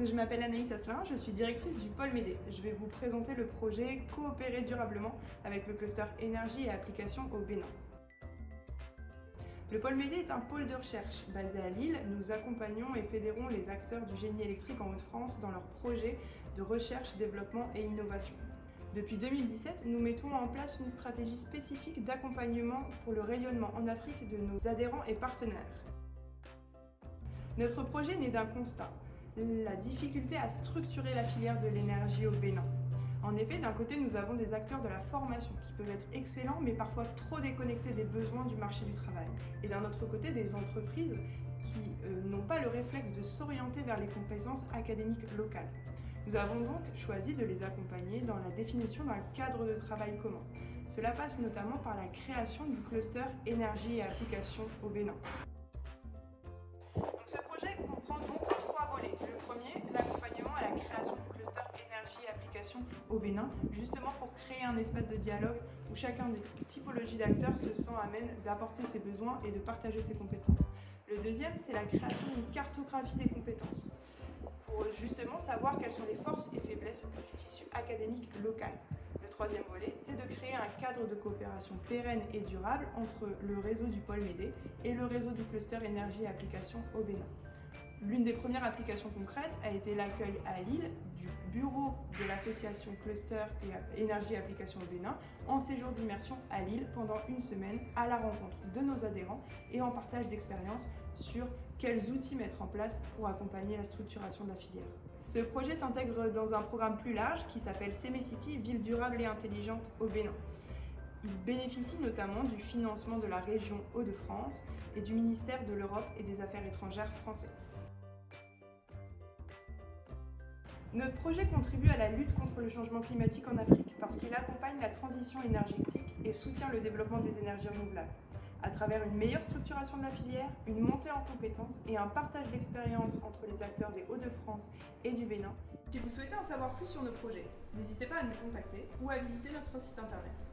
Je m'appelle Anaïs Asselin, je suis directrice du pôle Médée. Je vais vous présenter le projet Coopérer durablement avec le cluster énergie et applications au Bénin. Le pôle Médée est un pôle de recherche basé à Lille. Nous accompagnons et fédérons les acteurs du génie électrique en Hauts-de-France dans leurs projets de recherche, développement et innovation. Depuis 2017, nous mettons en place une stratégie spécifique d'accompagnement pour le rayonnement en Afrique de nos adhérents et partenaires. Notre projet naît d'un constat, la difficulté à structurer la filière de l'énergie au Bénin. En effet, d'un côté, nous avons des acteurs de la formation qui peuvent être excellents, mais parfois trop déconnectés des besoins du marché du travail. Et d'un autre côté, des entreprises qui n'ont pas le réflexe de s'orienter vers les compétences académiques locales. Nous avons donc choisi de les accompagner dans la définition d'un cadre de travail commun. Cela passe notamment par la création du cluster énergie et applications au Bénin. Donc, ce projet comprend donc trois volets. Le premier, l'accompagnement à la création du cluster énergie et applications au Bénin, justement pour créer un espace de dialogue où chacun des typologies d'acteurs se sent amène d'apporter ses besoins et de partager ses compétences. Le deuxième, c'est la création d'une cartographie des compétences, pour justement savoir quelles sont les forces et faiblesses du tissu académique local. Le troisième volet, c'est de créer un cadre de coopération pérenne et durable entre le réseau du pôle Médée et le réseau du cluster énergie et applications au Bénin. L'une des premières applications concrètes a été l'accueil à Lille du bureau de l'association Cluster et Énergie et Applications au Bénin en séjour d'immersion à Lille pendant une semaine à la rencontre de nos adhérents et en partage d'expériences sur quels outils mettre en place pour accompagner la structuration de la filière. Ce projet s'intègre dans un programme plus large qui s'appelle Semecity, ville durable et intelligente au Bénin. Il bénéficie notamment du financement de la région Hauts-de-France et du ministère de l'Europe et des Affaires étrangères français. Notre projet contribue à la lutte contre le changement climatique en Afrique parce qu'il accompagne la transition énergétique et soutient le développement des énergies renouvelables. À travers une meilleure structuration de la filière, une montée en compétences et un partage d'expériences entre les acteurs des Hauts-de-France et du Bénin. Si vous souhaitez en savoir plus sur nos projets, n'hésitez pas à nous contacter ou à visiter notre site internet.